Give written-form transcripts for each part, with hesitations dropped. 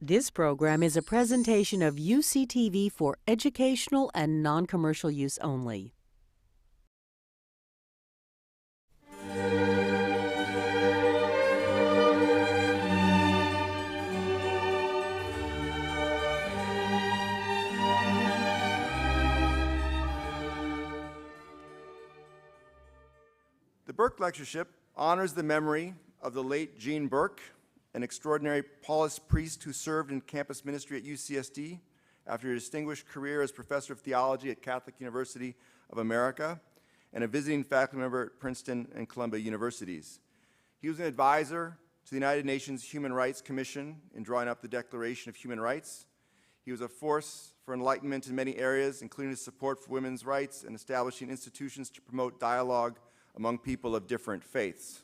This program is a presentation of UCTV for educational and non-commercial use only. The Burke Lectureship honors the memory of the late Eugene Burke, an extraordinary Paulist priest who served in campus ministry at UCSD after a distinguished career as professor of theology at Catholic University of America and a visiting faculty member at Princeton and Columbia Universities. He was an advisor to the United Nations Human Rights Commission in drawing up the Declaration of Human Rights. He was a force for enlightenment in many areas, including his support for women's rights and establishing institutions to promote dialogue among people of different faiths.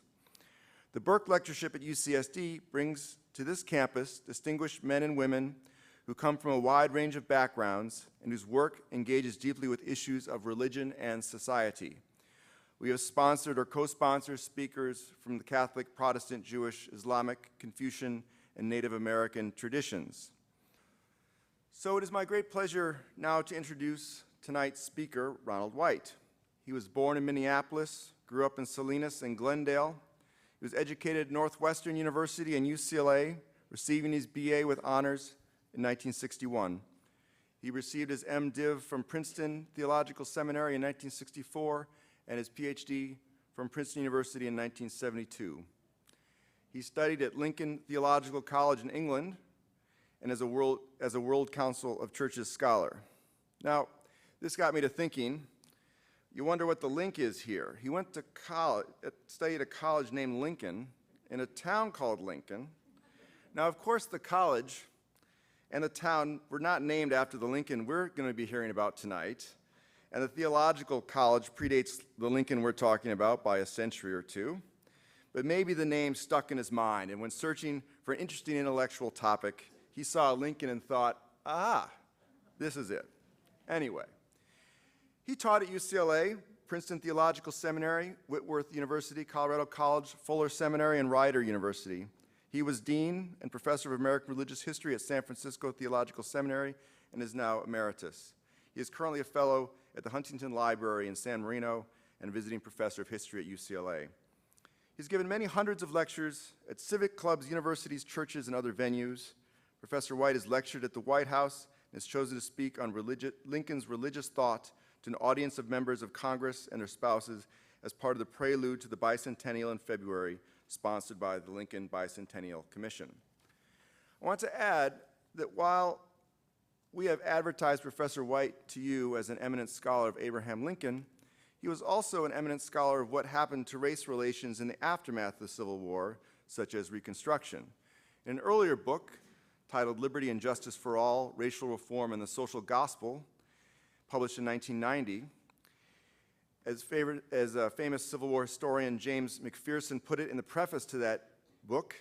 The Burke Lectureship at UCSD brings to this campus distinguished men and women who come from a wide range of backgrounds and whose work engages deeply with issues of religion and society. We have sponsored or co-sponsored speakers from the Catholic, Protestant, Jewish, Islamic, Confucian, and Native American traditions. So it is my great pleasure now to introduce tonight's speaker, Ronald White. He was born in Minneapolis, grew up in Salinas and Glendale. He was educated at Northwestern University and UCLA, receiving his BA with honors in 1961. He received his MDiv from Princeton Theological Seminary in 1964 and his PhD from Princeton University in 1972. He studied at Lincoln Theological College in England and as a World Council of Churches scholar. Now, this got me to thinking. You wonder what the link is here. He went to college, studied at a college named Lincoln in a town called Lincoln. Now, of course, the college and the town were not named after the Lincoln we're going to be hearing about tonight. And the theological college predates the Lincoln we're talking about by a century or two. But maybe the name stuck in his mind, and when searching for an interesting intellectual topic, he saw Lincoln and thought, ah, this is it. Anyway. He taught at UCLA, Princeton Theological Seminary, Whitworth University, Colorado College, Fuller Seminary, and Rider University. He was Dean and Professor of American Religious History at San Francisco Theological Seminary and is now emeritus. He is currently a fellow at the Huntington Library in San Marino and visiting professor of history at UCLA. He's given many hundreds of lectures at civic clubs, universities, churches, and other venues. Professor White has lectured at the White House and has chosen to speak on Lincoln's religious thought to an audience of members of Congress and their spouses as part of the prelude to the bicentennial in February, sponsored by the Lincoln Bicentennial Commission. I want to add that while we have advertised Professor White to you as an eminent scholar of Abraham Lincoln, he was also an eminent scholar of what happened to race relations in the aftermath of the Civil War, such as Reconstruction. In an earlier book titled Liberty and Justice for All, Racial Reform and the Social Gospel, published in 1990, as a famous Civil War historian James McPherson put it in the preface to that book,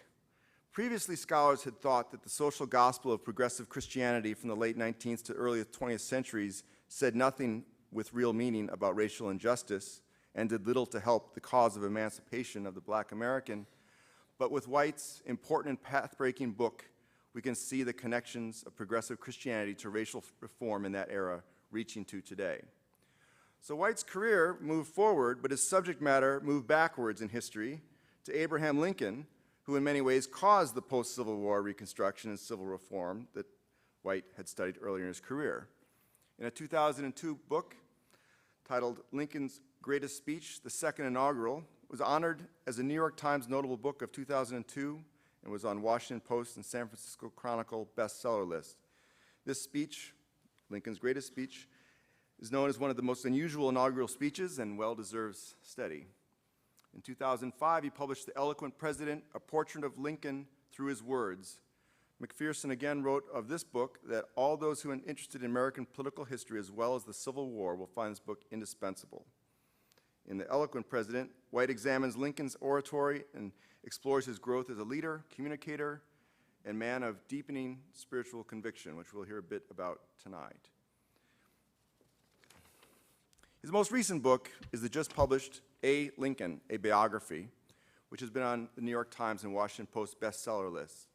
previously scholars had thought that the social gospel of progressive Christianity from the late 19th to early 20th centuries said nothing with real meaning about racial injustice and did little to help the cause of emancipation of the Black American. But with White's important and path-breaking book, we can see the connections of progressive Christianity to racial reform in that era reaching to today. So White's career moved forward, but his subject matter moved backwards in history to Abraham Lincoln, who in many ways caused the post-Civil War Reconstruction and civil reform that White had studied earlier in his career. In a 2002 book titled Lincoln's Greatest Speech, the Second Inaugural, was honored as a New York Times Notable Book of 2002 and was on Washington Post and San Francisco Chronicle bestseller list. This speech, Lincoln's Greatest Speech, is known as one of the most unusual inaugural speeches and well deserves study. In 2005, he published The Eloquent President, A Portrait of Lincoln Through His Words. McPherson again wrote of this book that all those who are interested in American political history as well as the Civil War will find this book indispensable. In The Eloquent President, White examines Lincoln's oratory and explores his growth as a leader, communicator, and man of deepening spiritual conviction, which we'll hear a bit about tonight. His most recent book is the just published A. Lincoln, a Biography, which has been on the New York Times and Washington Post bestseller lists.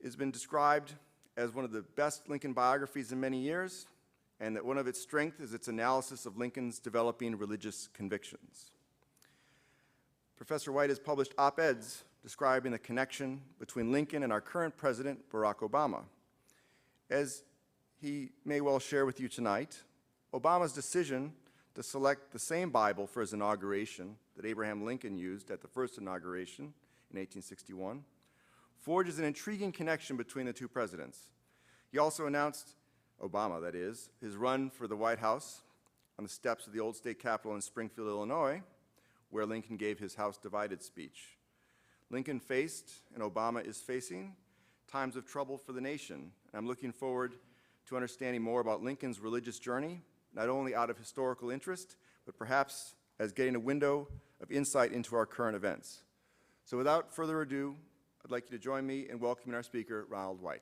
It has been described as one of the best Lincoln biographies in many years, and that one of its strengths is its analysis of Lincoln's developing religious convictions. Professor White has published op-eds describing the connection between Lincoln and our current president, Barack Obama. As he may well share with you tonight, Obama's decision to select the same Bible for his inauguration that Abraham Lincoln used at the first inauguration in 1861 forges an intriguing connection between the two presidents. He also announced, Obama that is, his run for the White House on the steps of the old state capitol in Springfield, Illinois, where Lincoln gave his House Divided speech. Lincoln faced, and Obama is facing, times of trouble for the nation. And I'm looking forward to understanding more about Lincoln's religious journey, not only out of historical interest, but perhaps as getting a window of insight into our current events. So without further ado, I'd like you to join me in welcoming our speaker, Ronald White.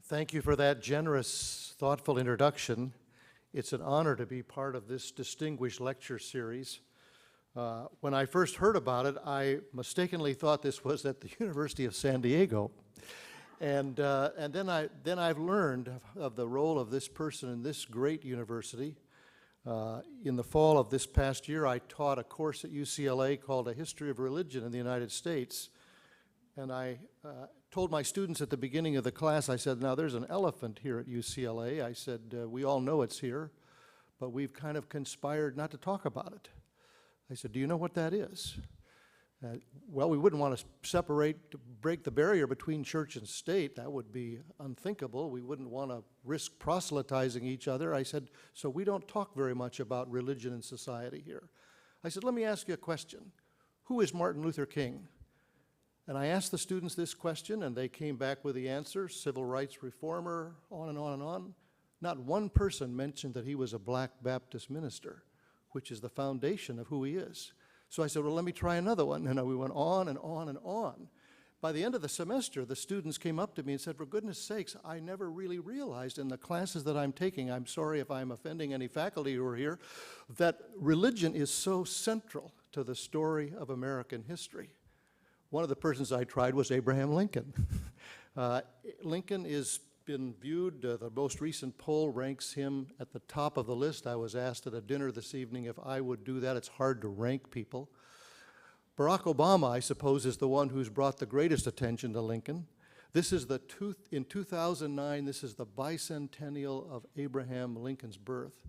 Thank you for that generous, thoughtful introduction. It's an honor to be part of this distinguished lecture series. When I first heard about it, I mistakenly thought this was at the University of San Diego. And then I've learned of the role of this person in this great university. In the fall of this past year, I taught a course at UCLA called A History of Religion in the United States. And I told my students at the beginning of the class, I said, now there's an elephant here at UCLA. I said, we all know it's here, but we've kind of conspired not to talk about it. I said, do you know what that is? Well, we wouldn't want to break the barrier between church and state. That would be unthinkable. We wouldn't want to risk proselytizing each other. I said, so we don't talk very much about religion and society here. I said, let me ask you a question. Who is Martin Luther King? And I asked the students this question, and they came back with the answer, civil rights reformer, on and on and on. Not one person mentioned that he was a black Baptist minister, which is the foundation of who he is. So I said, well, let me try another one. And we went on and on and on. By the end of the semester, the students came up to me and said, for goodness sakes, I never really realized in the classes that I'm taking, I'm sorry if I'm offending any faculty who are here, that religion is so central to the story of American history. One of the persons I tried was Abraham Lincoln. Lincoln has been viewed, the most recent poll ranks him at the top of the list. I was asked at a dinner this evening if I would do that. It's hard to rank people. Barack Obama, I suppose, is the one who's brought the greatest attention to Lincoln. This is in 2009, this is the bicentennial of Abraham Lincoln's birth.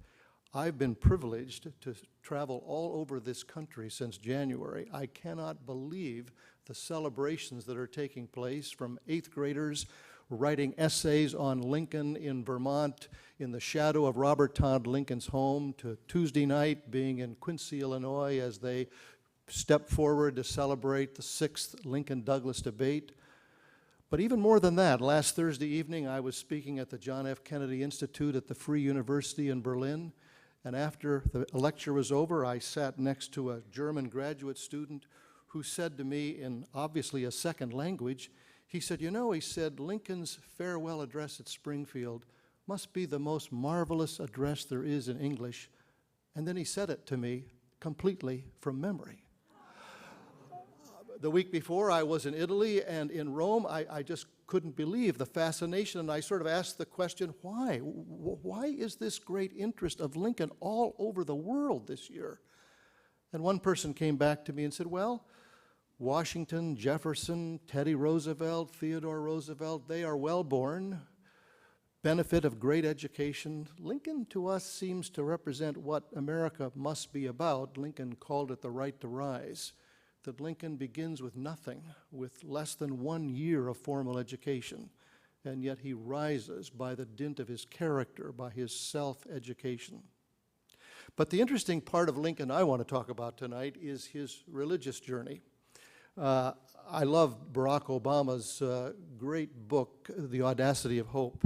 I've been privileged to travel all over this country since January. I cannot believe the celebrations that are taking place, from 8th graders writing essays on Lincoln in Vermont in the shadow of Robert Todd Lincoln's home, to Tuesday night being in Quincy, Illinois, as they step forward to celebrate the 6th Lincoln-Douglas debate. But even more than that, last Thursday evening I was speaking at the John F. Kennedy Institute at the Free University in Berlin, and after the lecture was over, I sat next to a German graduate student who said to me, in obviously a second language, he said, you know, he said, Lincoln's farewell address at Springfield must be the most marvelous address there is in English. And then he said it to me completely from memory. The week before, I was in Italy and in Rome. I just couldn't believe the fascination, and I sort of asked the question, why? Why is this great interest of Lincoln all over the world this year? And one person came back to me and said, well, Washington, Jefferson, Teddy Roosevelt, Theodore Roosevelt, they are well-born, benefit of great education. Lincoln, to us, seems to represent what America must be about. Lincoln called it the right to rise, that Lincoln begins with nothing, with less than 1 year of formal education, and yet he rises by the dint of his character, by his self-education. But the interesting part of Lincoln I want to talk about tonight is his religious journey. I love Barack Obama's great book, The Audacity of Hope.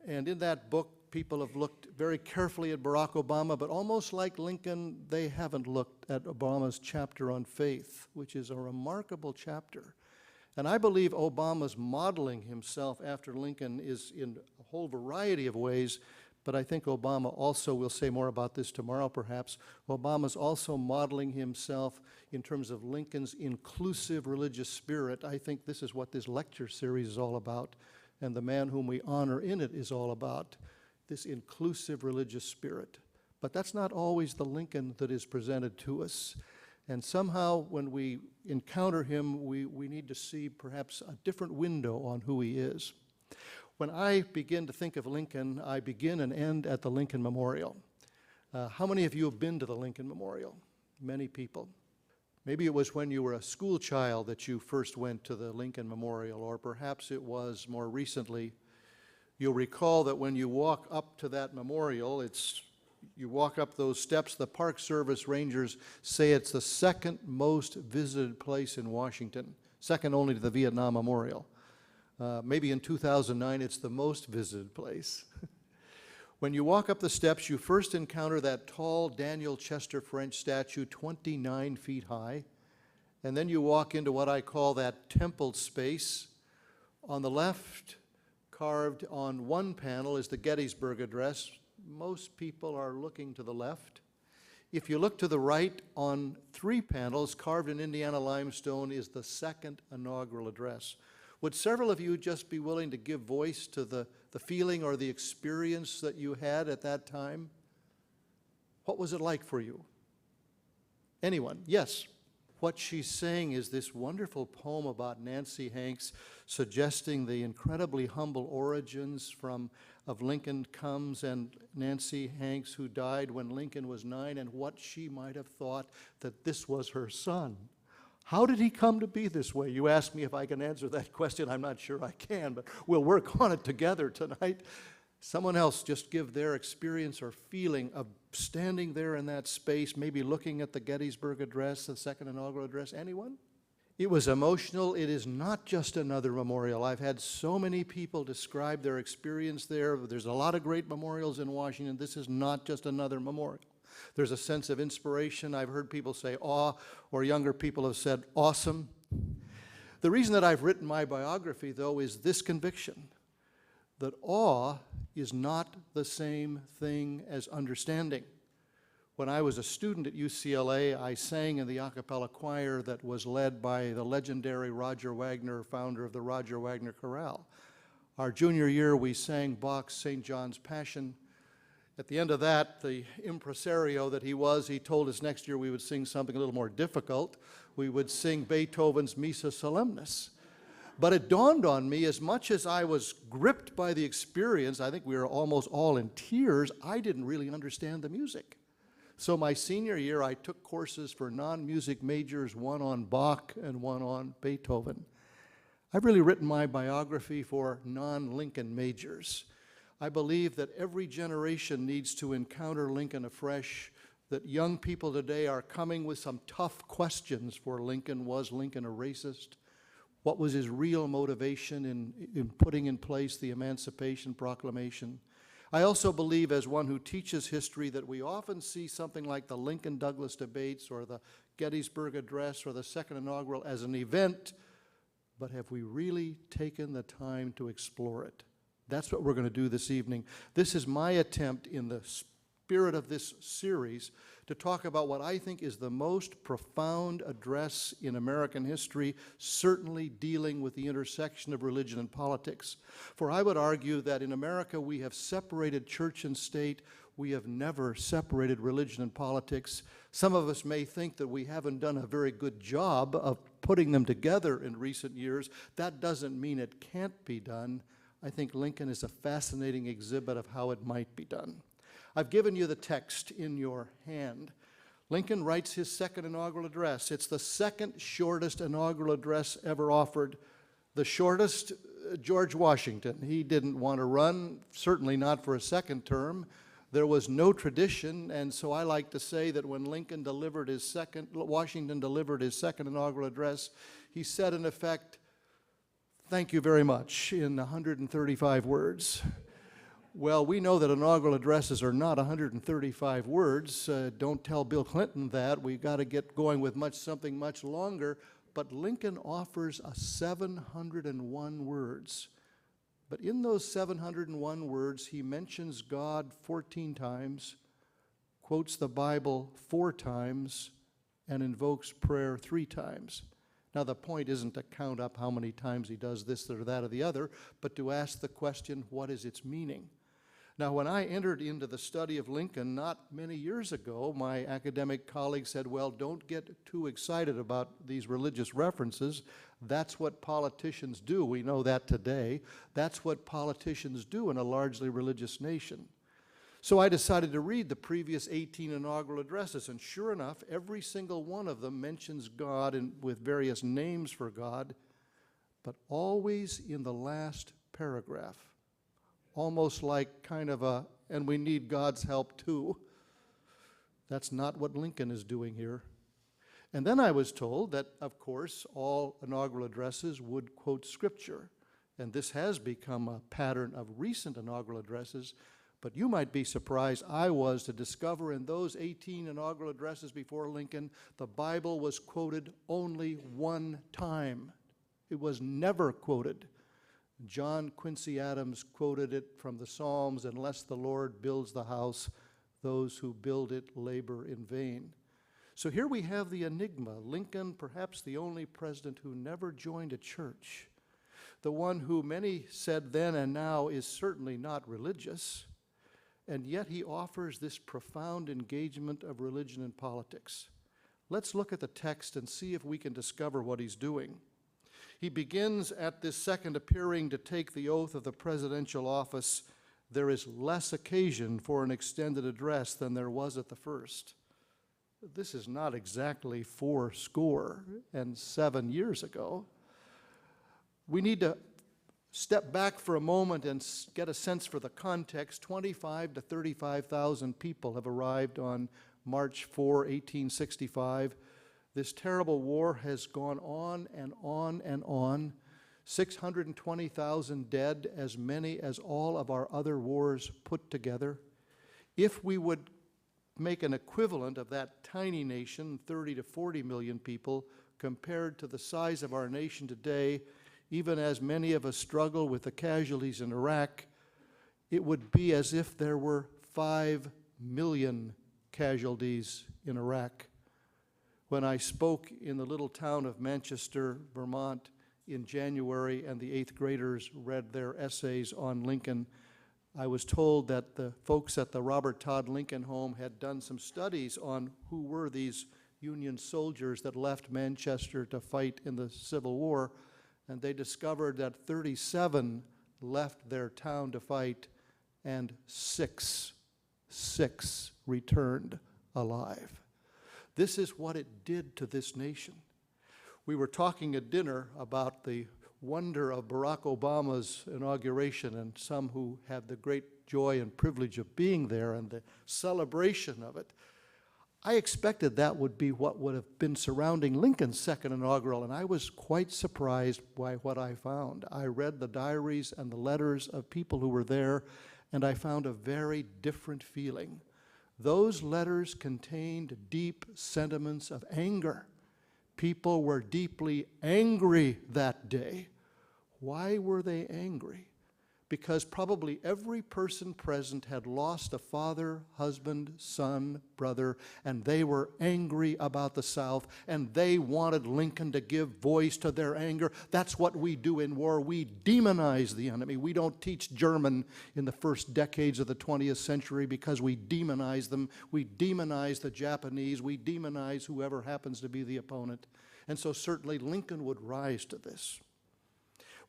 And in that book, people have looked very carefully at Barack Obama, but almost like Lincoln, they haven't looked at Obama's chapter on faith, which is a remarkable chapter. And I believe Obama's modeling himself after Lincoln is, in a whole variety of ways, but I think Obama also, we'll say more about this tomorrow perhaps, Obama's also modeling himself in terms of Lincoln's inclusive religious spirit. I think this is what this lecture series is all about, and the man whom we honor in it is all about, this inclusive religious spirit. But that's not always the Lincoln that is presented to us. And somehow when we encounter him, we need to see perhaps a different window on who he is. When I begin to think of Lincoln, I begin and end at the Lincoln Memorial. How many of you have been to the Lincoln Memorial? Many people. Maybe it was when you were a school child that you first went to the Lincoln Memorial, or perhaps it was more recently. You'll recall that when you walk up to that memorial, you walk up those steps, the Park Service rangers say it's the second most visited place in Washington, second only to the Vietnam Memorial. Maybe in 2009, it's the most visited place. When you walk up the steps, you first encounter that tall Daniel Chester French statue, 29 feet high, and then you walk into what I call that templed space. On the left, carved on one panel, is the Gettysburg Address. Most people are looking to the left. If you look to the right, on 3 panels, carved in Indiana limestone, is the second inaugural address. Would several of you just be willing to give voice to the feeling or the experience that you had at that time? What was it like for you? Anyone? Yes. What she's saying is this wonderful poem about Nancy Hanks, suggesting the incredibly humble origins of Lincoln comes, and Nancy Hanks, who died when Lincoln was 9, and what she might have thought that this was her son. How did he come to be this way? You ask me if I can answer that question. I'm not sure I can, but we'll work on it together tonight. Someone else just give their experience or feeling of standing there in that space, maybe looking at the Gettysburg Address, the second inaugural address. Anyone? It was emotional. It is not just another memorial. I've had so many people describe their experience there. There's a lot of great memorials in Washington. This is not just another memorial. There's a sense of inspiration. I've heard people say awe, or younger people have said awesome. The reason that I've written my biography, though, is this conviction, that awe is not the same thing as understanding. When I was a student at UCLA, I sang in the a cappella choir that was led by the legendary Roger Wagner, founder of the Roger Wagner Chorale. Our junior year, we sang Bach's St. John's Passion. At the end of that, the impresario that he was, he told us next year we would sing something a little more difficult. We would sing Beethoven's Missa Solemnis. But it dawned on me, as much as I was gripped by the experience, I think we were almost all in tears, I didn't really understand the music. So my senior year, I took courses for non-music majors, one on Bach and one on Beethoven. I've really written my biography for non-Lincoln majors. I believe that every generation needs to encounter Lincoln afresh, that young people today are coming with some tough questions for Lincoln. Was Lincoln a racist? What was his real motivation in putting in place the Emancipation Proclamation? I also believe, as one who teaches history, that we often see something like the Lincoln-Douglas debates or the Gettysburg Address or the second inaugural as an event, but have we really taken the time to explore it? That's what we're going to do this evening. This is my attempt, in the spirit of this series, to talk about what I think is the most profound address in American history, certainly dealing with the intersection of religion and politics. For I would argue that in America we have separated church and state. We have never separated religion and politics. Some of us may think that we haven't done a very good job of putting them together in recent years. That doesn't mean it can't be done. I think Lincoln is a fascinating exhibit of how it might be done. I've given you the text in your hand. Lincoln writes his second inaugural address. It's the second shortest inaugural address ever offered. The shortest, George Washington. He didn't want to run, certainly not for a second term. There was no tradition, and so I like to say that when Washington delivered his second inaugural address, he said, in effect, "Thank you very much," in 135 words. Well, we know that inaugural addresses are not 135 words. Don't tell Bill Clinton that. We've got to get going with something much longer. But Lincoln offers a 701 words. But in those 701 words, he mentions God 14 times, quotes the Bible 4 times, and invokes prayer 3 times. Now, the point isn't to count up how many times he does this or that or the other, but to ask the question, what is its meaning? Now, when I entered into the study of Lincoln not many years ago, my academic colleague said, well, don't get too excited about these religious references. That's what politicians do. We know that today. That's what politicians do in a largely religious nation. So I decided to read the previous 18 inaugural addresses, and sure enough, every single one of them mentions God with various names for God, but always in the last paragraph. Almost like kind of a, and we need God's help too. That's not what Lincoln is doing here. And then I was told that, of course, all inaugural addresses would quote Scripture. And this has become a pattern of recent inaugural addresses. But you might be surprised I was to discover in those 18 inaugural addresses before Lincoln, the Bible was quoted only 1 time. It was never quoted. John Quincy Adams quoted it from the Psalms, unless the Lord builds the house, those who build it labor in vain. So here we have the enigma. Lincoln, perhaps the only president who never joined a church, the one who many said then and now is certainly not religious, and yet he offers this profound engagement of religion and politics. Let's look at the text and see if we can discover what he's doing. He begins at this second appearing to take the oath of the presidential office. There is less occasion for an extended address than there was at the first. This is not exactly 87 years ago. We need to step back for a moment and get a sense for the context. 25 to 35,000 people have arrived on March 4, 1865. This terrible war has gone on and on and on. 620,000 dead, as many as all of our other wars put together. If we would make an equivalent of that tiny nation, 30 to 40 million people, compared to the size of our nation today, even as many of us struggle with the casualties in Iraq, it would be as if there were 5 million casualties in Iraq. When I spoke in the little town of Manchester, Vermont, in January, and the 8th graders read their essays on Lincoln, I was told that the folks at the Robert Todd Lincoln Home had done some studies on who were these Union soldiers that left Manchester to fight in the Civil War, and they discovered that 37 left their town to fight, and six returned alive. This is what it did to this nation. We were talking at dinner about the wonder of Barack Obama's inauguration, and some who had the great joy and privilege of being there and the celebration of it. I expected that would be what would have been surrounding Lincoln's second inaugural, and I was quite surprised by what I found. I read the diaries and the letters of people who were there, and I found a very different feeling. Those letters contained deep sentiments of anger. People were deeply angry that day. Why were they angry? Because probably every person present had lost a father, husband, son, brother, and they were angry about the South, and they wanted Lincoln to give voice to their anger. That's what we do in war. We demonize the enemy. We don't teach German in the first decades of the 20th century because we demonize them. We demonize the Japanese. We demonize whoever happens to be the opponent. And so certainly Lincoln would rise to this.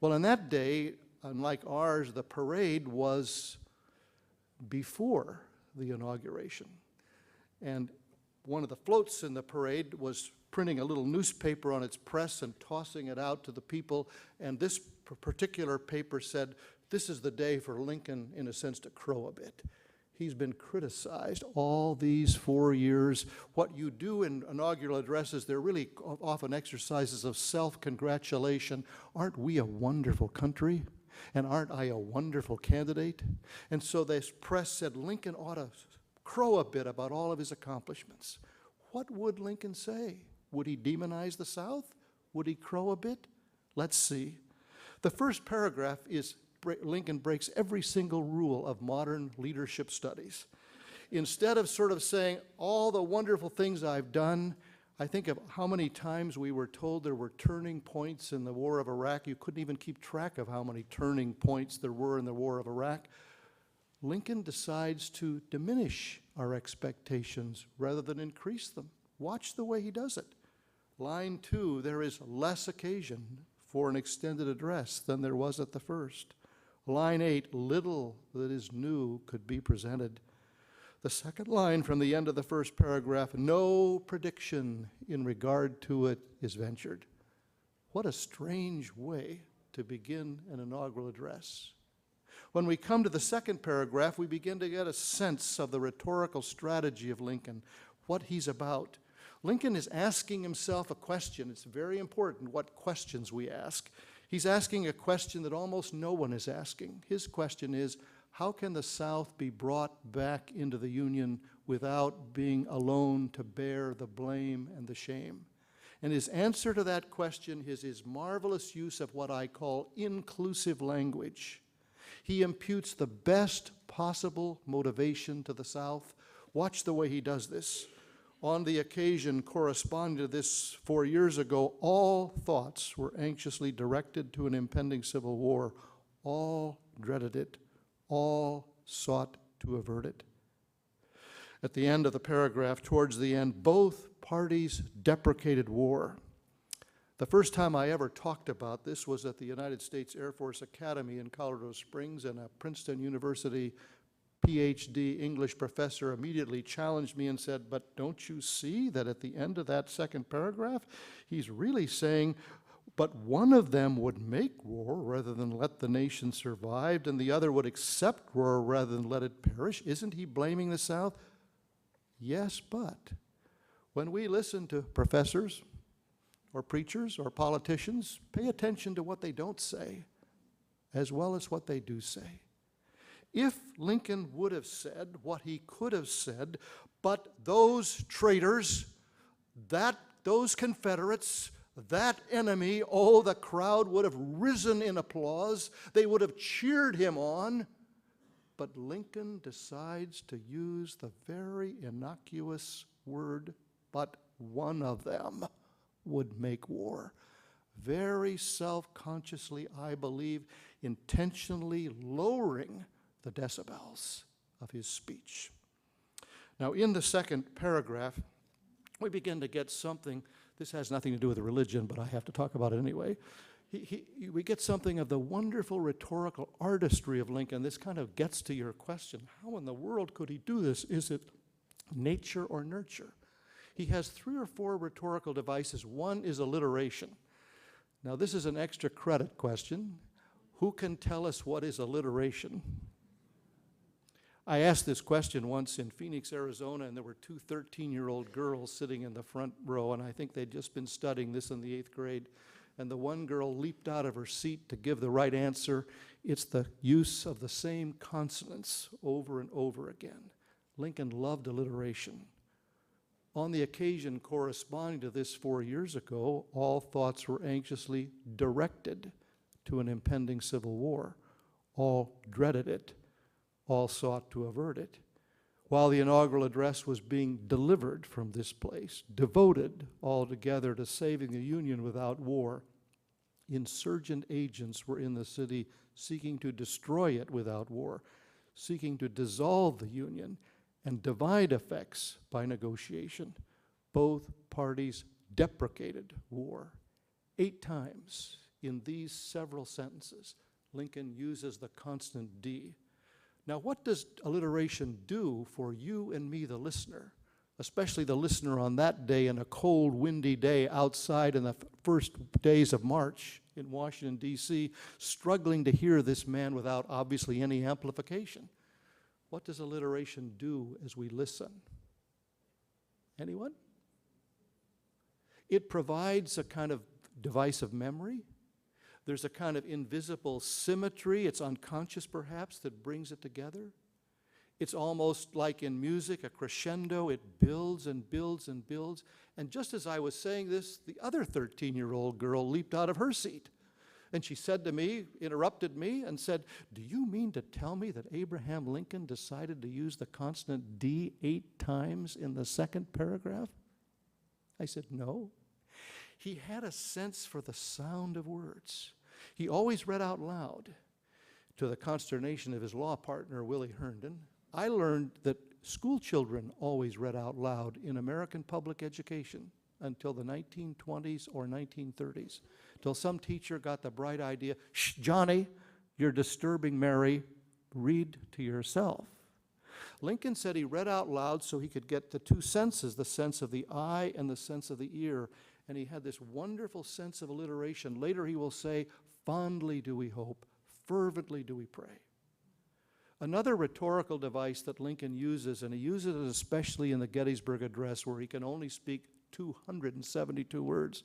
Well, on that day, unlike ours, the parade was before the inauguration. And one of the floats in the parade was printing a little newspaper on its press and tossing it out to the people. And this particular paper said, this is the day for Lincoln, in a sense, to crow a bit. He's been criticized all these 4 years. What you do in inaugural addresses, they're really often exercises of self-congratulation. Aren't we a wonderful country? And aren't I a wonderful candidate? And so this press said Lincoln ought to crow a bit about all of his accomplishments. What would Lincoln say? Would he demonize the South? Would he crow a bit? Let's see. The first paragraph is Lincoln breaks every single rule of modern leadership studies. Instead of sort of saying, all the wonderful things I've done, I think of how many times we were told there were turning points in the war of Iraq. You couldn't even keep track of how many turning points there were in the war of Iraq. Lincoln decides to diminish our expectations rather than increase them. Watch the way he does it. Line 2, there is less occasion for an extended address than there was at the first. Line 8, little that is new could be presented. The second line from the end of the first paragraph, no prediction in regard to it is ventured. What a strange way to begin an inaugural address. When we come to the second paragraph, we begin to get a sense of the rhetorical strategy of Lincoln, what he's about. Lincoln is asking himself a question. It's very important what questions we ask. He's asking a question that almost no one is asking. His question is, how can the South be brought back into the Union without being alone to bear the blame and the shame? And his answer to that question is his marvelous use of what I call inclusive language. He imputes the best possible motivation to the South. Watch the way he does this. On the occasion corresponding to this 4 years ago, all thoughts were anxiously directed to an impending civil war. All dreaded it. All sought to avert it. At the end of the paragraph, towards the end, both parties deprecated war. The first time I ever talked about this was at the United States Air Force Academy in Colorado Springs, and a Princeton University PhD English professor immediately challenged me and said, but don't you see that at the end of that second paragraph, he's really saying, but one of them would make war rather than let the nation survive, and the other would accept war rather than let it perish. Isn't he blaming the South? Yes, but when we listen to professors or preachers or politicians, pay attention to what they don't say as well as what they do say. If Lincoln would have said what he could have said, but those traitors, those Confederates, that enemy, oh, the crowd would have risen in applause. They would have cheered him on. But Lincoln decides to use the very innocuous word, but one of them would make war. Very self-consciously, I believe, intentionally lowering the decibels of his speech. Now, in the second paragraph, we begin to get something. This has nothing to do with religion, but I have to talk about it anyway. We get something of the wonderful rhetorical artistry of Lincoln. This kind of gets to your question. How in the world could he do this? Is it nature or nurture? He has 3 or 4 rhetorical devices. One is alliteration. Now, this is an extra credit question. Who can tell us what is alliteration? I asked this question once in Phoenix, Arizona, and there were 2 13-year-old girls sitting in the front row, and I think they'd just been studying this in the 8th grade. And the one girl leaped out of her seat to give the right answer. It's the use of the same consonants over and over again. Lincoln loved alliteration. On the occasion corresponding to this 4 years ago, all thoughts were anxiously directed to an impending civil war. All dreaded it. All sought to avert it. While the inaugural address was being delivered from this place, devoted altogether to saving the Union without war, insurgent agents were in the city seeking to destroy it without war, seeking to dissolve the Union and divide effects by negotiation. Both parties deprecated war. 8 times in these several sentences, Lincoln uses the constant D. Now, what does alliteration do for you and me, the listener, especially the listener on that day in a cold, windy day outside in the first days of March in Washington, D.C., struggling to hear this man without obviously any amplification? What does alliteration do as we listen? Anyone? It provides a kind of device of memory. There's a kind of invisible symmetry, it's unconscious perhaps, that brings it together. It's almost like in music, a crescendo, it builds and builds and builds. And just as I was saying this, the other 13-year-old girl leaped out of her seat. And she said to me, interrupted me, and said, "Do you mean to tell me that Abraham Lincoln decided to use the consonant D 8 times in the second paragraph?" I said, "No. He had a sense for the sound of words. He always read out loud." To the consternation of his law partner, Willie Herndon, I learned that school children always read out loud in American public education until the 1920s or 1930s, till some teacher got the bright idea, "Shh, Johnny, you're disturbing Mary, read to yourself." Lincoln said he read out loud so he could get the two senses, the sense of the eye and the sense of the ear, and he had this wonderful sense of alliteration. Later he will say, "Fondly do we hope, fervently do we pray." Another rhetorical device that Lincoln uses, and he uses it especially in the Gettysburg Address where he can only speak 272 words.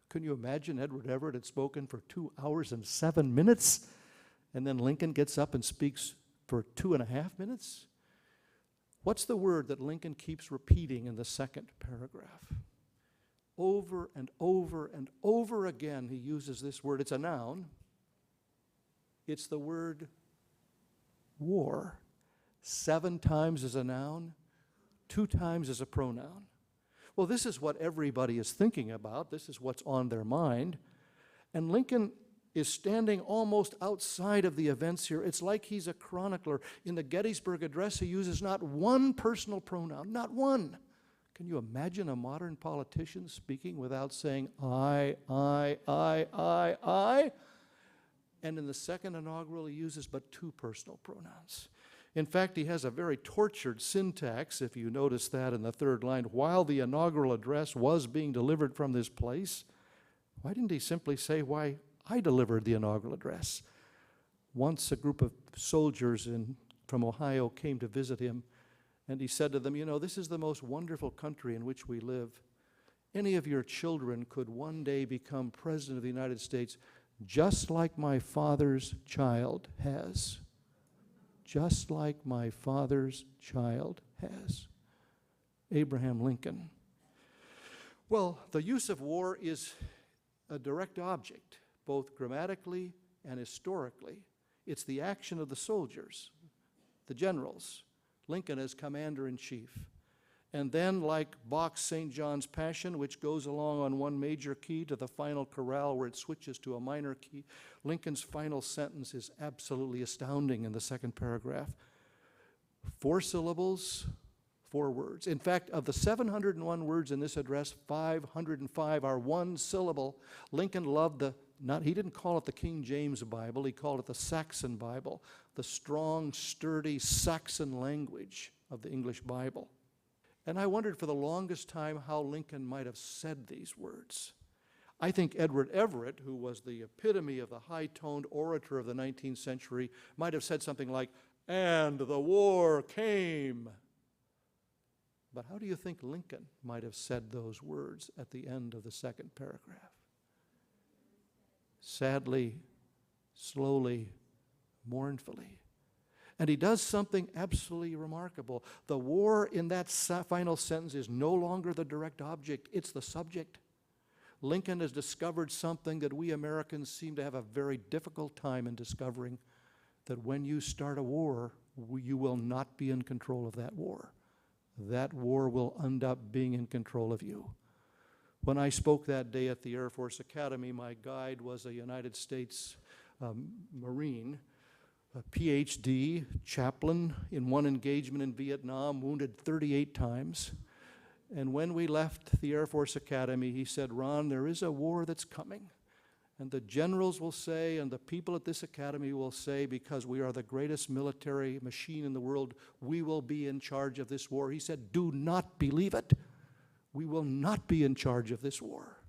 Can you imagine Edward Everett had spoken for 2 hours and 7 minutes, and then Lincoln gets up and speaks for 2.5 minutes? What's the word that Lincoln keeps repeating in the second paragraph? Over and over and over again he uses this word. It's a noun. It's the word war. 7 times as a noun, 2 times as a pronoun. Well, this is what everybody is thinking about. This is what's on their mind. And Lincoln is standing almost outside of the events here. It's like he's a chronicler. In the Gettysburg Address, he uses not one personal pronoun, not one. Can you imagine a modern politician speaking without saying I? And in the second inaugural, he uses but 2 personal pronouns. In fact, he has a very tortured syntax, if you notice that in the third line. While the inaugural address was being delivered from this place, why didn't he simply say, "Why, I delivered the inaugural address"? Once a group of soldiers from Ohio came to visit him, and he said to them, "You know, this is the most wonderful country in which we live. Any of your children could one day become president of the United States, just like my father's child has. Just like my father's child has." Abraham Lincoln. Well, the use of war is a direct object, both grammatically and historically. It's the action of the soldiers, the generals, Lincoln as commander-in-chief. And then, like Bach's St. John's Passion, which goes along on one major key to the final chorale where it switches to a minor key, Lincoln's final sentence is absolutely astounding in the second paragraph. 4 syllables, 4 words. In fact, of the 701 words in this address, 505 are 1 syllable. Lincoln loved he didn't call it the King James Bible, he called it the Saxon Bible, the strong, sturdy Saxon language of the English Bible. And I wondered for the longest time how Lincoln might have said these words. I think Edward Everett, who was the epitome of the high-toned orator of the 19th century, might have said something like, "And the war came." But how do you think Lincoln might have said those words at the end of the second paragraph? Sadly, slowly, mournfully. And he does something absolutely remarkable. The war in that final sentence is no longer the direct object, it's the subject. Lincoln has discovered something that we Americans seem to have a very difficult time in discovering, that when you start a war, you will not be in control of that war. That war will end up being in control of you. When I spoke that day at the Air Force Academy, my guide was a United States Marine, a PhD, chaplain in one engagement in Vietnam, wounded 38 times. And when we left the Air Force Academy, he said, "Ron, there is a war that's coming. And the generals will say, and the people at this academy will say, because we are the greatest military machine in the world, we will be in charge of this war." He said, "Do not believe it. We will not be in charge of this war."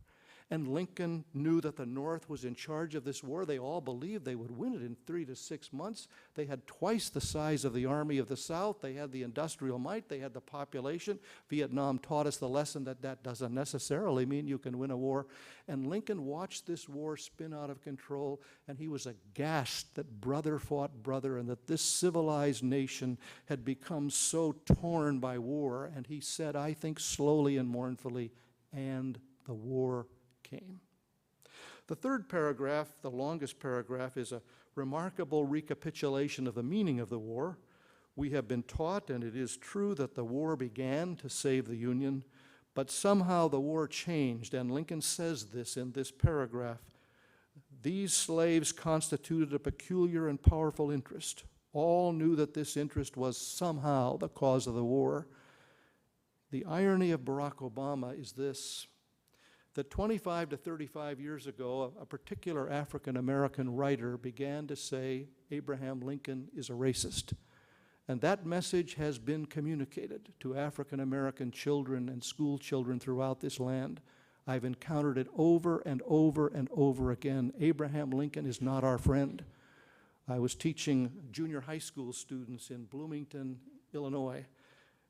And Lincoln knew that the North was in charge of this war. They all believed they would win it in 3 to 6 months. They had twice the size of the Army of the South. They had the industrial might. They had the population. Vietnam taught us the lesson that that doesn't necessarily mean you can win a war. And Lincoln watched this war spin out of control, and he was aghast that brother fought brother and that this civilized nation had become so torn by war. And he said, I think slowly and mournfully, "And the war came." The third paragraph, the longest paragraph, is a remarkable recapitulation of the meaning of the war. We have been taught, and it is true, that the war began to save the Union, but somehow the war changed, and Lincoln says this in this paragraph. These slaves constituted a peculiar and powerful interest. All knew that this interest was somehow the cause of the war. The irony of Barack Obama is this, that 25 to 35 years ago, a particular African-American writer began to say Abraham Lincoln is a racist. And that message has been communicated to African-American children and school children throughout this land. I've encountered it over and over and over again. Abraham Lincoln is not our friend. I was teaching junior high school students in Bloomington, Illinois,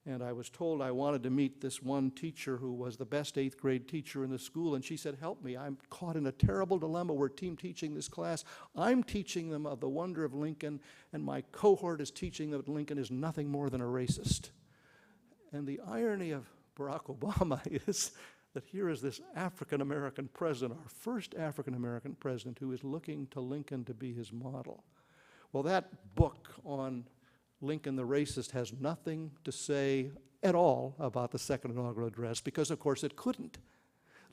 and I was told I wanted to meet this one teacher who was the best 8th grade teacher in the school, and she said, help me, I'm caught in a terrible dilemma. We're team teaching this class. I'm teaching them of the wonder of Lincoln, and my cohort is teaching them that Lincoln is nothing more than a racist. And the irony of Barack Obama is that here is this African-American president, our first African-American president, who is looking to Lincoln to be his model. Well, that book on Lincoln the Racist has nothing to say at all about the second inaugural address because, of course, it couldn't.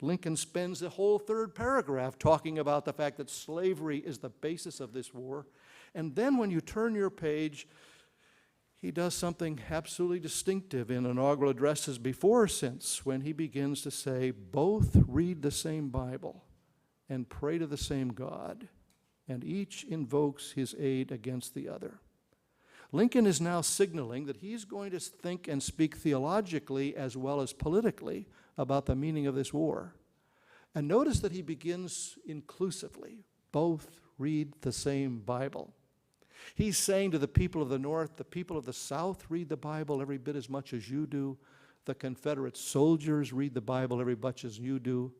Lincoln spends the whole third paragraph talking about the fact that slavery is the basis of this war. And then when you turn your page, he does something absolutely distinctive in inaugural addresses before or since, when he begins to say, both read the same Bible and pray to the same God, and each invokes his aid against the other. Lincoln is now signaling that he's going to think and speak theologically as well as politically about the meaning of this war. And notice that he begins inclusively, both read the same Bible. He's saying to the people of the North, the people of the South read the Bible every bit as much as you do. The Confederate soldiers read the Bible every much as you do.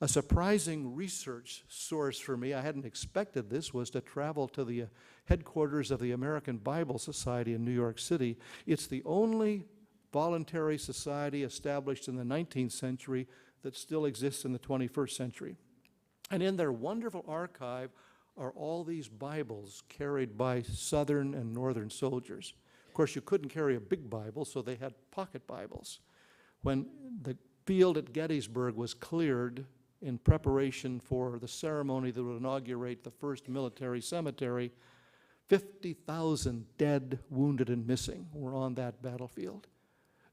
A surprising research source for me, I hadn't expected this, was to travel to the headquarters of the American Bible Society in New York City. It's the only voluntary society established in the 19th century that still exists in the 21st century. And in their wonderful archive are all these Bibles carried by Southern and Northern soldiers. Of course, you couldn't carry a big Bible, so they had pocket Bibles. When the field at Gettysburg was cleared in preparation for the ceremony that would inaugurate the first military cemetery, 50,000 dead, wounded, and missing were on that battlefield.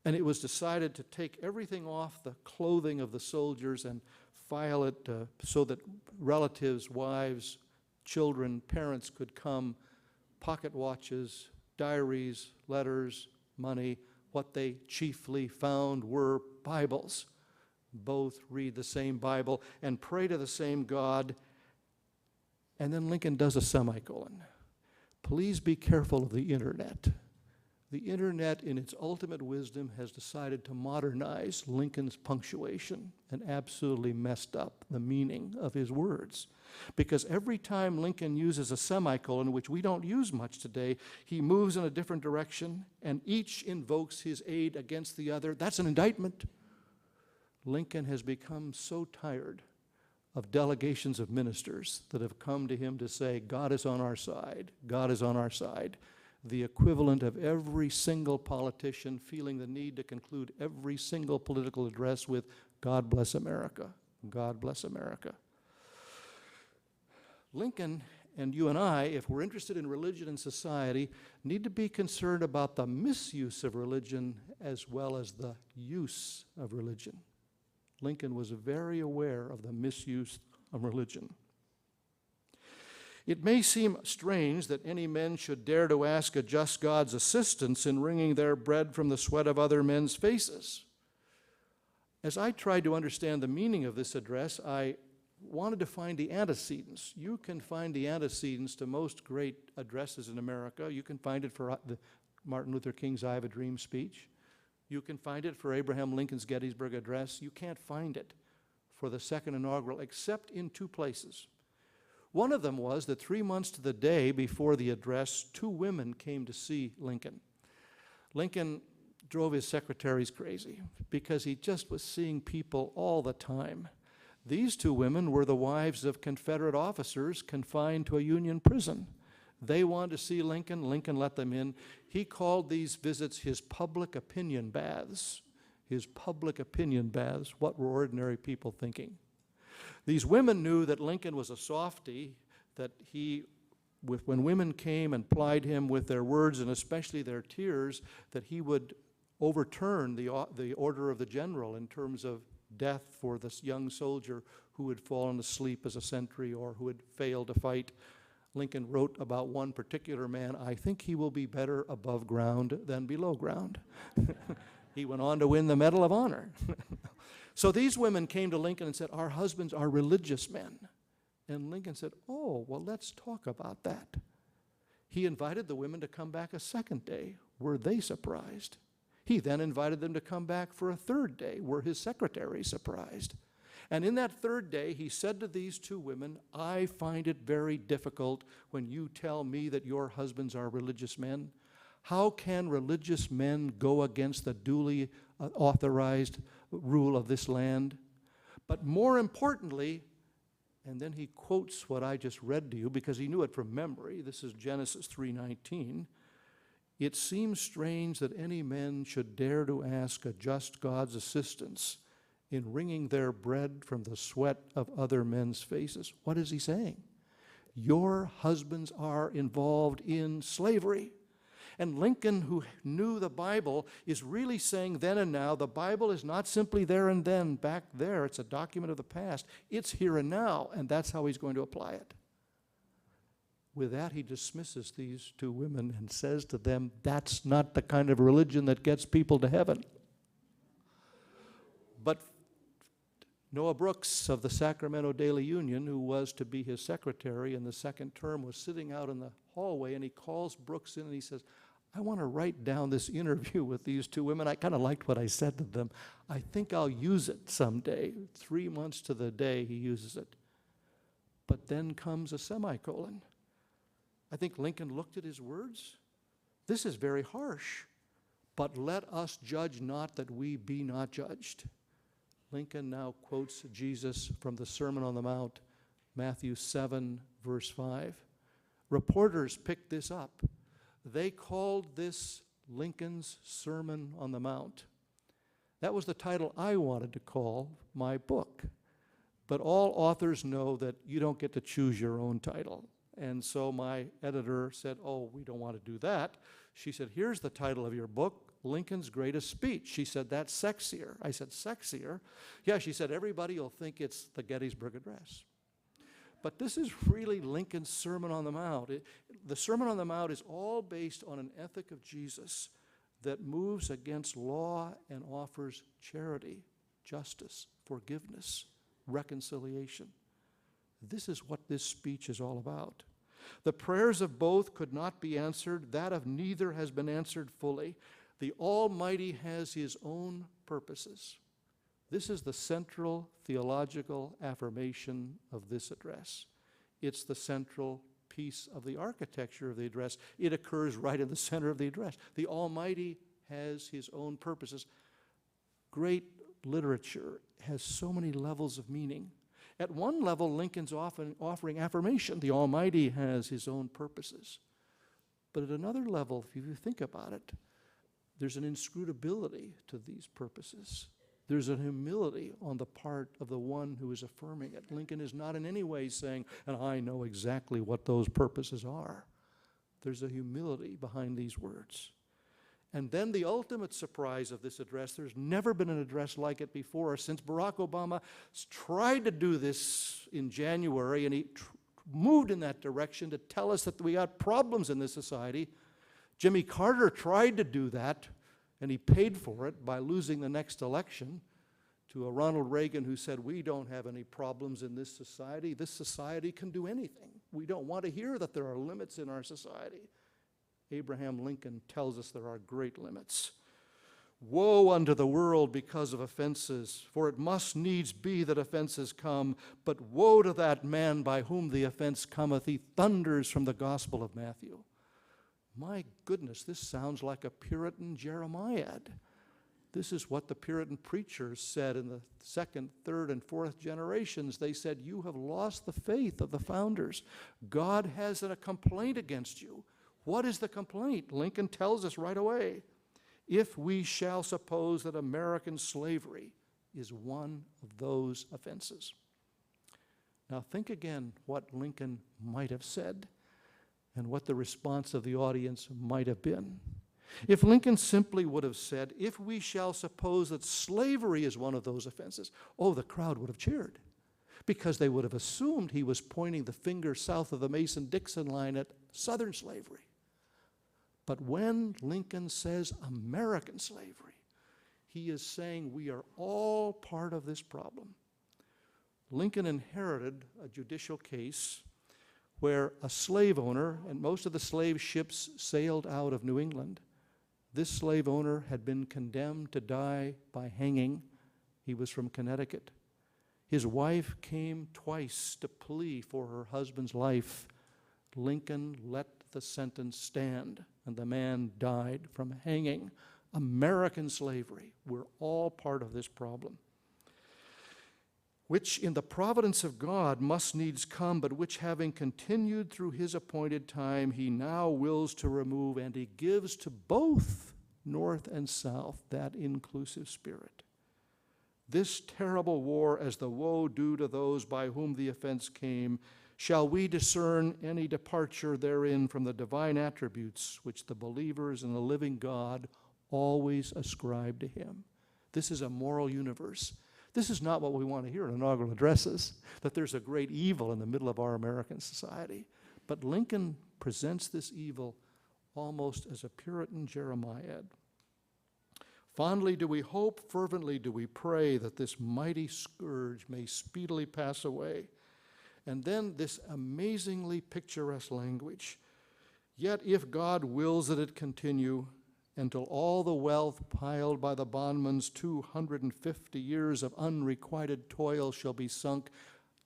And it was decided to take everything off the clothing of the soldiers and file it so that relatives, wives, children, parents could come, pocket watches, diaries, letters, money. What they chiefly found were Bibles. Both read the same Bible and pray to the same God. And then Lincoln does a semicolon. Please be careful of the internet. The internet, in its ultimate wisdom, has decided to modernize Lincoln's punctuation and absolutely messed up the meaning of his words. Because every time Lincoln uses a semicolon, which we don't use much today, he moves in a different direction, and each invokes his aid against the other. That's an indictment. Lincoln has become so tired of delegations of ministers that have come to him to say, God is on our side, God is on our side. The equivalent of every single politician feeling the need to conclude every single political address with, God bless America, God bless America. Lincoln and you and I, if we're interested in religion and society, need to be concerned about the misuse of religion as well as the use of religion. Lincoln was very aware of the misuse of religion. It may seem strange that any men should dare to ask a just God's assistance in wringing their bread from the sweat of other men's faces. As I tried to understand the meaning of this address, I wanted to find the antecedents. You can find the antecedents to most great addresses in America. You can find it for the Martin Luther King's I Have a Dream speech. You can find it for Abraham Lincoln's Gettysburg Address. You can't find it for the second inaugural except in two places. One of them was that 3 months to the day before the address, 2 women came to see Lincoln. Lincoln drove his secretaries crazy because he just was seeing people all the time. These two women were the wives of Confederate officers confined to a Union prison. They wanted to see Lincoln. Lincoln let them in. He called these visits his public opinion baths. His public opinion baths. What were ordinary people thinking? These women knew that Lincoln was a softy, that when women came and plied him with their words and especially their tears, that he would overturn the order of the general in terms of death for this young soldier who had fallen asleep as a sentry or who had failed to fight. Lincoln wrote about one particular man, "I think he will be better above ground than below ground." He went on to win the Medal of Honor. So these women came to Lincoln and said, "Our husbands are religious men." And Lincoln said, "Oh, well, let's talk about that." He invited the women to come back a second day. Were they surprised? He then invited them to come back for a third day. Were his secretaries surprised? And in that third day, he said to these two women, "I find it very difficult when you tell me that your husbands are religious men. How can religious men go against the duly authorized rule of this land? But more importantly," and then he quotes what I just read to you because he knew it from memory. This is Genesis 3:19. "It seems strange that any men should dare to ask a just God's assistance in wringing their bread from the sweat of other men's faces." What is he saying? Your husbands are involved in slavery. And Lincoln, who knew the Bible, is really saying then and now, the Bible is not simply there and then, back there. It's a document of the past. It's here and now, and that's how he's going to apply it. With that, he dismisses these two women and says to them, that's not the kind of religion that gets people to heaven. But Noah Brooks of the Sacramento Daily Union, who was to be his secretary in the second term, was sitting out in the hallway, and he calls Brooks in and he says, "I want to write down this interview with these two women. I kind of liked what I said to them. I think I'll use it someday." 3 months to the day he uses it. But then comes a semicolon. I think Lincoln looked at his words. This is very harsh. "But let us judge not that we be not judged." Lincoln now quotes Jesus from the Sermon on the Mount, Matthew 7, verse 5. Reporters picked this up. They called this Lincoln's Sermon on the Mount. That was the title I wanted to call my book. But all authors know that you don't get to choose your own title. And so my editor said, "Oh, we don't want to do that." She said, "Here's the title of your book, Lincoln's Greatest Speech." She said, "That's sexier." I said, "Sexier?" Yeah, she said, "Everybody will think it's the Gettysburg Address." But this is really Lincoln's Sermon on the Mount. The Sermon on the Mount is all based on an ethic of Jesus that moves against law and offers charity, justice, forgiveness, reconciliation. This is what this speech is all about. The prayers of both could not be answered. That of neither has been answered fully. The Almighty has his own purposes. This is the central theological affirmation of this address. It's the central piece of the architecture of the address. It occurs right in the center of the address. The Almighty has his own purposes. Great literature has so many levels of meaning. At one level, Lincoln's often offering affirmation. The Almighty has his own purposes. But at another level, if you think about it, there's an inscrutability to these purposes. There's a humility on the part of the one who is affirming it. Lincoln is not in any way saying, "And I know exactly what those purposes are." There's a humility behind these words. And then the ultimate surprise of this address, there's never been an address like it before. Since Barack Obama tried to do this in January, and he moved in that direction to tell us that we got problems in this society. Jimmy Carter tried to do that, and he paid for it by losing the next election to a Ronald Reagan who said, "We don't have any problems in this society. This society can do anything. We don't want to hear that there are limits in our society." Abraham Lincoln tells us there are great limits. "Woe unto the world because of offenses, for it must needs be that offenses come, but woe to that man by whom the offense cometh," he thunders from the Gospel of Matthew. My goodness, this sounds like a Puritan Jeremiad. This is what the Puritan preachers said in the second, third, and fourth generations. They said, you have lost the faith of the founders. God has a complaint against you. What is the complaint? Lincoln tells us right away. If we shall suppose that American slavery is one of those offenses. Now think again what Lincoln might have said and what the response of the audience might have been. If Lincoln simply would have said, if we shall suppose that slavery is one of those offenses, oh, the crowd would have cheered, because they would have assumed he was pointing the finger south of the Mason-Dixon line at Southern slavery. But when Lincoln says American slavery, he is saying we are all part of this problem. Lincoln inherited a judicial case where a slave owner, and most of the slave ships sailed out of New England. This slave owner had been condemned to die by hanging. He was from Connecticut. His wife came twice to plea for her husband's life. Lincoln let the sentence stand, and the man died from hanging. American slavery. We're all part of this problem, which in the providence of God must needs come, but which having continued through his appointed time, he now wills to remove, and he gives to both North and South that inclusive spirit. This terrible war, as the woe due to those by whom the offense came, shall we discern any departure therein from the divine attributes which the believers in the living God always ascribe to him. This is a moral universe. This is not what we want to hear in inaugural addresses, that there's a great evil in the middle of our American society. But Lincoln presents this evil almost as a Puritan Jeremiad. Fondly do we hope, fervently do we pray that this mighty scourge may speedily pass away. And then this amazingly picturesque language. Yet if God wills that it continue, until all the wealth piled by the bondman's 250 years of unrequited toil shall be sunk.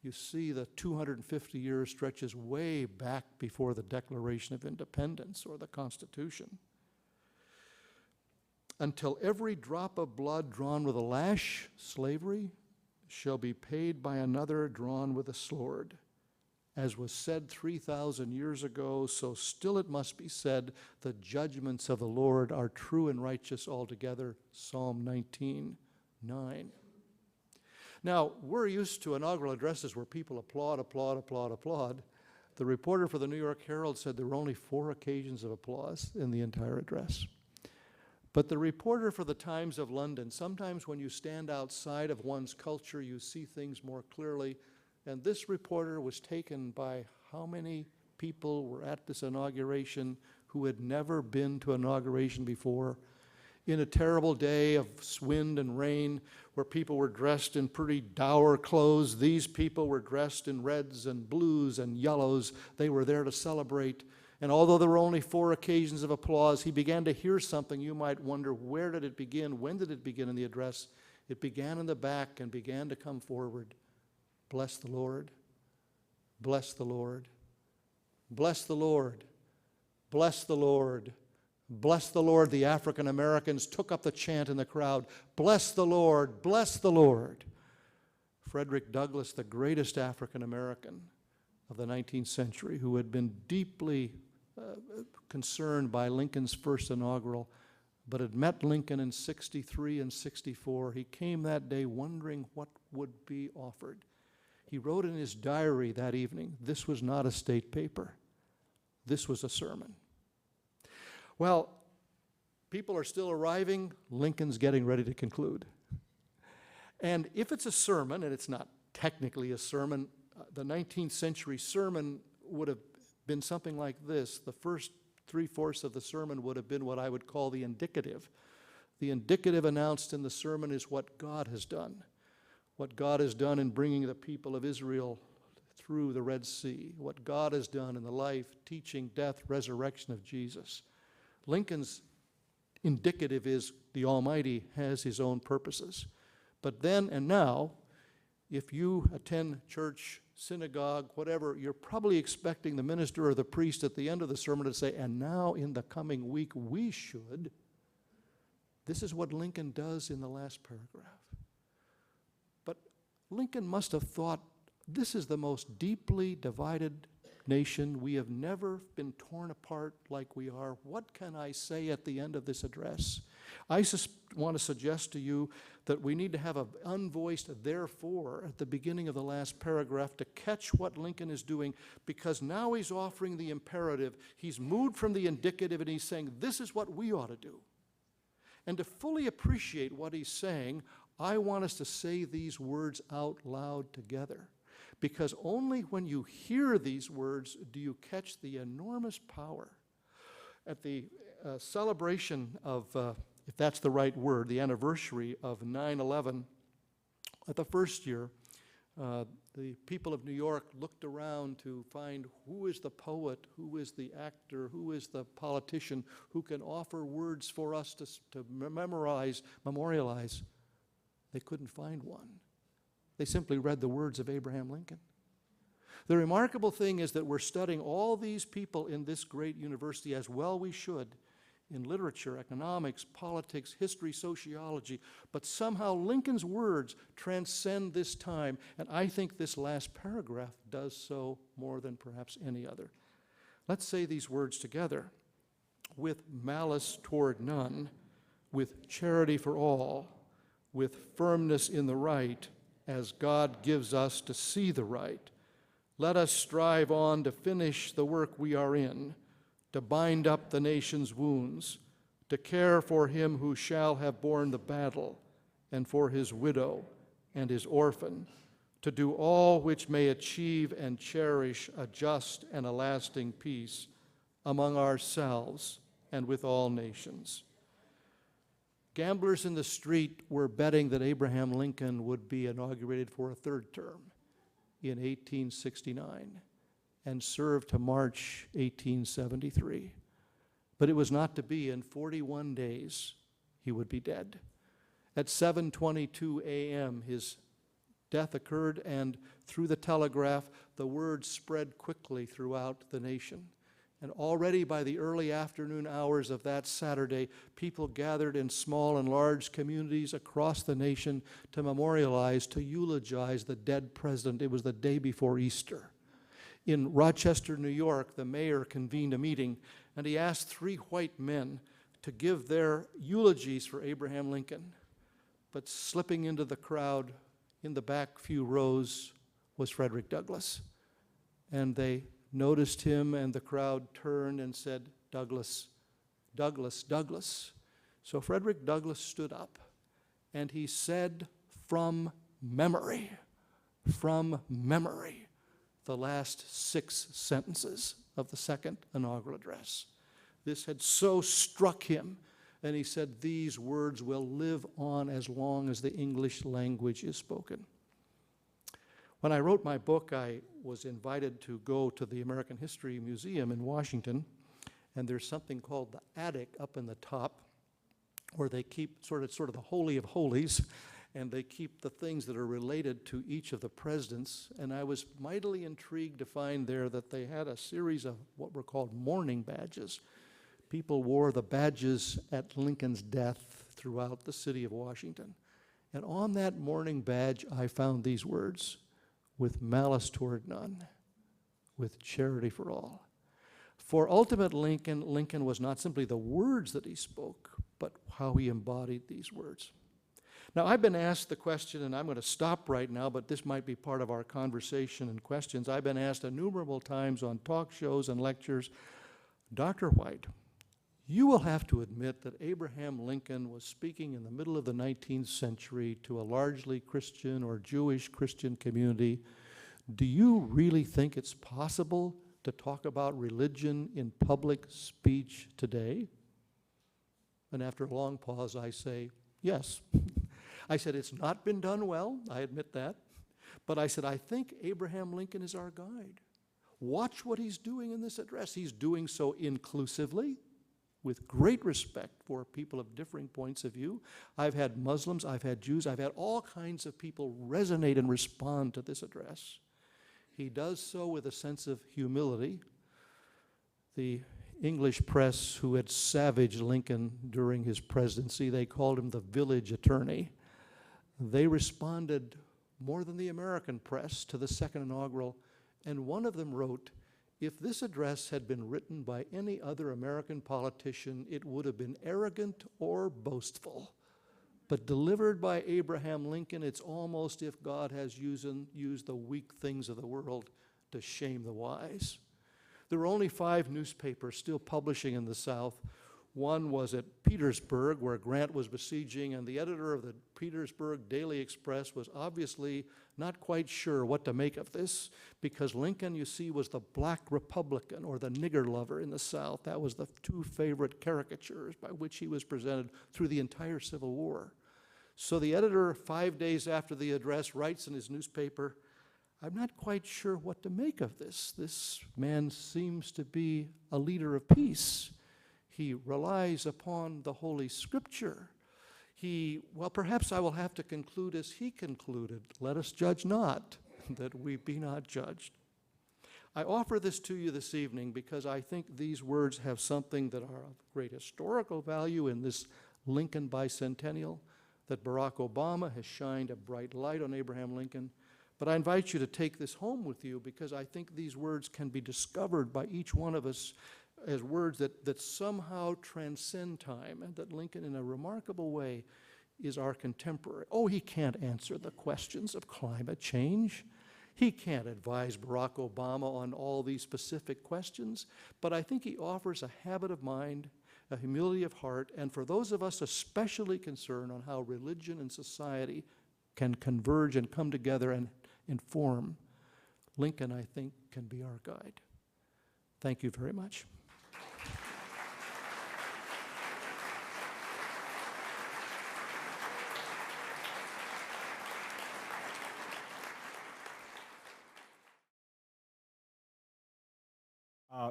You see, the 250 years stretches way back before the Declaration of Independence or the Constitution. Until every drop of blood drawn with a lash, slavery, shall be paid by another drawn with a sword. As was said 3,000 years ago, so still it must be said, the judgments of the Lord are true and righteous altogether, Psalm 19:9. Now, we're used to inaugural addresses where people applaud, applaud, applaud, applaud. The reporter for the New York Herald said there were only 4 occasions of applause in the entire address. But the reporter for the Times of London, sometimes when you stand outside of one's culture, you see things more clearly. And this reporter was taken by how many people were at this inauguration who had never been to inauguration before? In a terrible day of wind and rain, where people were dressed in pretty dour clothes, these people were dressed in reds and blues and yellows. They were there to celebrate. And although there were only 4 occasions of applause, he began to hear something. You might wonder, where did it begin? When did it begin in the address? It began in the back and began to come forward. Bless the Lord, bless the Lord, bless the Lord, bless the Lord, bless the Lord. The African Americans took up the chant in the crowd, bless the Lord, bless the Lord. Frederick Douglass, the greatest African American of the 19th century, who had been deeply concerned by Lincoln's first inaugural, but had met Lincoln in 63 and 64. He came that day wondering what would be offered. He wrote in his diary that evening, this was not a state paper. This was a sermon. Well, people are still arriving. Lincoln's getting ready to conclude. And if it's a sermon, and it's not technically a sermon, the 19th century sermon would have been something like this. The first 3/4 of the sermon would have been what I would call the indicative. The indicative announced in the sermon is what God has done. What God has done in bringing the people of Israel through the Red Sea. What God has done in the life, teaching, death, resurrection of Jesus. Lincoln's indicative is the Almighty has his own purposes. But then and now, if you attend church, synagogue, whatever, you're probably expecting the minister or the priest at the end of the sermon to say, and now in the coming week we should. This is what Lincoln does in the last paragraph. But Lincoln must have thought, this is the most deeply divided nation. We have never been torn apart like we are. What can I say at the end of this address? I want to suggest to you that we need to have an unvoiced therefore at the beginning of the last paragraph to catch what Lincoln is doing, because now he's offering the imperative. He's moved from the indicative and he's saying, this is what we ought to do. And to fully appreciate what he's saying, I want us to say these words out loud together. Because only when you hear these words do you catch the enormous power. At the celebration of, if that's the right word, the anniversary of 9/11, at the first year, the people of New York looked around to find who is the poet, who is the actor, who is the politician who can offer words for us to memorialize. They couldn't find one. They simply read the words of Abraham Lincoln. The remarkable thing is that we're studying all these people in this great university, as well we should, in literature, economics, politics, history, sociology, but somehow Lincoln's words transcend this time, and I think this last paragraph does so more than perhaps any other. Let's say these words together. With malice toward none, with charity for all, with firmness in the right, as God gives us to see the right. Let us strive on to finish the work we are in, to bind up the nation's wounds, to care for him who shall have borne the battle, and for his widow and his orphan, to do all which may achieve and cherish a just and a lasting peace among ourselves and with all nations. Gamblers in the street were betting that Abraham Lincoln would be inaugurated for a third term in 1869 and serve to March 1873. But it was not to be. In 41 days, he would be dead. At 7:22 a.m., his death occurred, and through the telegraph, the word spread quickly throughout the nation. And already by the early afternoon hours of that Saturday, people gathered in small and large communities across the nation to memorialize, to eulogize the dead president. It was the day before Easter. In Rochester, New York, the mayor convened a meeting, and he asked 3 white men to give their eulogies for Abraham Lincoln. But slipping into the crowd in the back few rows was Frederick Douglass. And they noticed him, and the crowd turned and said, Douglass, Douglass, Douglass. So Frederick Douglass stood up, and he said from memory, the last 6 sentences of the second inaugural address. This had so struck him, and he said, these words will live on as long as the English language is spoken. When I wrote my book, I was invited to go to the American History Museum in Washington, and there's something called the attic up in the top, where they keep sort of the Holy of Holies, and they keep the things that are related to each of the presidents. And I was mightily intrigued to find there that they had a series of what were called mourning badges. People wore the badges at Lincoln's death throughout the city of Washington. And on that mourning badge, I found these words: with malice toward none, with charity for all. For ultimate Lincoln was not simply the words that he spoke, but how he embodied these words. Now, I've been asked the question, and I'm going to stop right now, but this might be part of our conversation and questions. I've been asked innumerable times on talk shows and lectures, Dr. White, you will have to admit that Abraham Lincoln was speaking in the middle of the 19th century to a largely Christian or Jewish Christian community. Do you really think it's possible to talk about religion in public speech today? And after a long pause, I say, yes. I said, it's not been done well, I admit that. But I said, I think Abraham Lincoln is our guide. Watch what he's doing in this address. He's doing so inclusively, with great respect for people of differing points of view. I've had Muslims, I've had Jews, I've had all kinds of people resonate and respond to this address. He does so with a sense of humility. The English press who had savaged Lincoln during his presidency. They called him the village attorney. They responded more than the American press to the second inaugural, and one of them wrote, "If this address had been written by any other American politician, it would have been arrogant or boastful. But delivered by Abraham Lincoln, it's almost if God has used the weak things of the world to shame the wise." There were only 5 newspapers still publishing in the South. One was at Petersburg, where Grant was besieging, and the editor of the Petersburg Daily Express was obviously not quite sure what to make of this, because Lincoln, you see, was the black Republican or the nigger lover in the South. That was the 2 favorite caricatures by which he was presented through the entire Civil War. So the editor, 5 days after the address, writes in his newspaper, "I'm not quite sure what to make of this. This man seems to be a leader of peace. He relies upon the Holy Scripture. Well, perhaps I will have to conclude as he concluded, let us judge not, that we be not judged." I offer this to you this evening because I think these words have something that are of great historical value in this Lincoln bicentennial, that Barack Obama has shined a bright light on Abraham Lincoln. But I invite you to take this home with you, because I think these words can be discovered by each one of us as words that somehow transcend time, and that Lincoln, in a remarkable way, is our contemporary. Oh, he can't answer the questions of climate change. He can't advise Barack Obama on all these specific questions, but I think he offers a habit of mind, a humility of heart, and for those of us especially concerned on how religion and society can converge and come together and inform, Lincoln, I think, can be our guide. Thank you very much.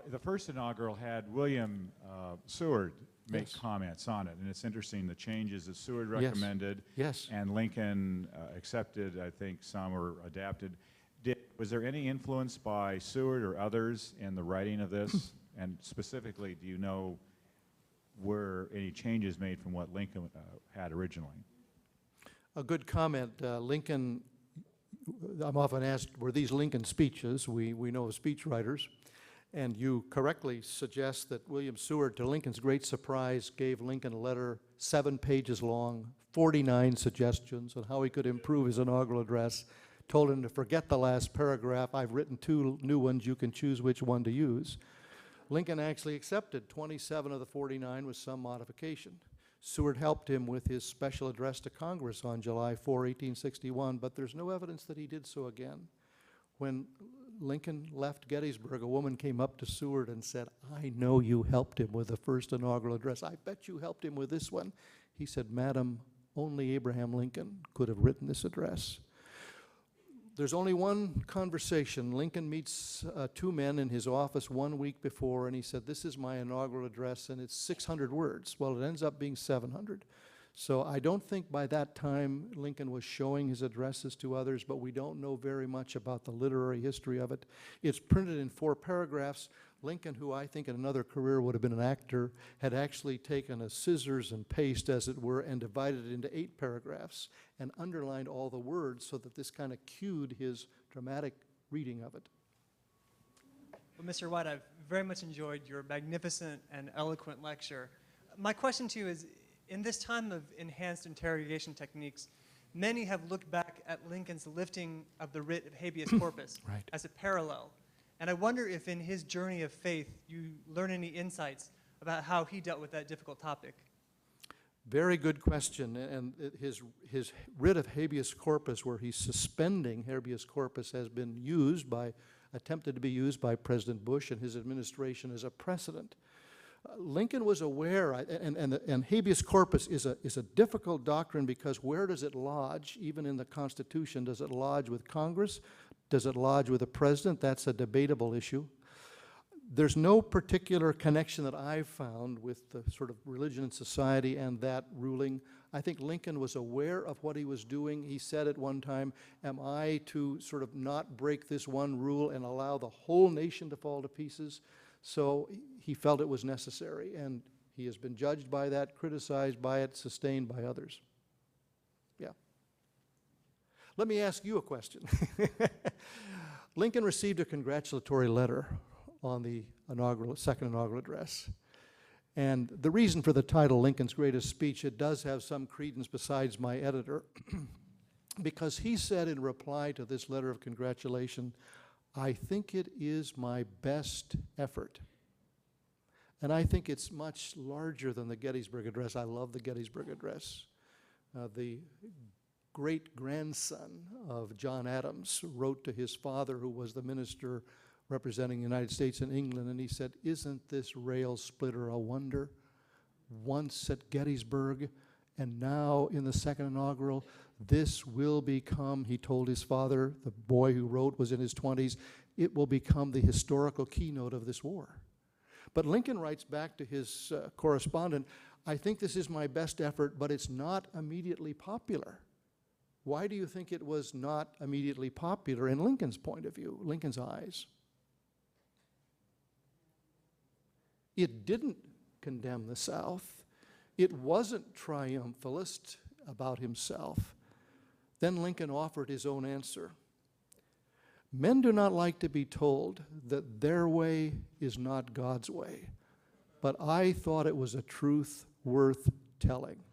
The first inaugural had William Seward make Yes. comments on it, and it's interesting the changes that Seward Yes. recommended Yes. and Lincoln accepted. I think some were adapted. Was there any influence by Seward or others in the writing of this? And specifically, do you know were any changes made from what Lincoln had originally? A good comment. Lincoln, I'm often asked, were these Lincoln speeches? We know of speech writers. And you correctly suggest that William Seward, to Lincoln's great surprise, gave Lincoln a letter 7 pages long, 49 suggestions on how he could improve his inaugural address, told him to forget the last paragraph. I've written 2 new ones. You can choose which one to use. Lincoln actually accepted 27 of the 49 with some modification. Seward helped him with his special address to Congress on July 4, 1861, but there's no evidence that he did so again. When Lincoln left Gettysburg, a woman came up to Seward and said, "I know you helped him with the first inaugural address. I bet you helped him with this one." He said, "Madam, only Abraham Lincoln could have written this address." There's only one conversation. Lincoln meets 2 men in his office 1 week before, and he said, "This is my inaugural address," and it's 600 words. Well, it ends up being 700. So I don't think by that time Lincoln was showing his addresses to others, but we don't know very much about the literary history of it. It's printed in 4 paragraphs. Lincoln, who I think in another career would have been an actor, had actually taken a scissors and paste, as it were, and divided it into 8 paragraphs and underlined all the words so that this kind of cued his dramatic reading of it. Well, Mr. White, I've very much enjoyed your magnificent and eloquent lecture. My question to you is, in this time of enhanced interrogation techniques, many have looked back at Lincoln's lifting of the writ of habeas corpus Right. as a parallel. And I wonder if in his journey of faith you learn any insights about how he dealt with that difficult topic. Very good question. And his writ of habeas corpus, where he's suspending habeas corpus, has been attempted to be used by President Bush and his administration as a precedent. Lincoln was aware, and habeas corpus is a difficult doctrine, because where does it lodge? Even in the Constitution, does it lodge with Congress? Does it lodge with the president? That's a debatable issue. There's no particular connection that I've found with the sort of religion and society and that ruling. I think Lincoln was aware of what he was doing. He said at one time, "Am I to sort of not break this one rule and allow the whole nation to fall to pieces?" So he felt it was necessary, and he has been judged by that, criticized by it, sustained by others. Yeah. Let me ask you a question. Lincoln received a congratulatory letter on the second inaugural address. And the reason for the title, Lincoln's Greatest Speech, it does have some credence besides my editor, because he said in reply to this letter of congratulation, "I think it is my best effort." And I think it's much larger than the Gettysburg Address. I love the Gettysburg Address. The great-grandson of John Adams wrote to his father, who was the minister representing the United States in England, and he said, "Isn't this rail splitter a wonder? Once at Gettysburg, and now in the second inaugural, this will become," he told his father, the boy who wrote was in his 20s, "it will become the historical keynote of this war." But Lincoln writes back to his correspondent, "I think this is my best effort, but it's not immediately popular." Why do you think it was not immediately popular in Lincoln's point of view, Lincoln's eyes? It didn't condemn the South. It wasn't triumphalist about himself. Then Lincoln offered his own answer. "Men do not like to be told that their way is not God's way, but I thought it was a truth worth telling."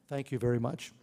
Thank you very much.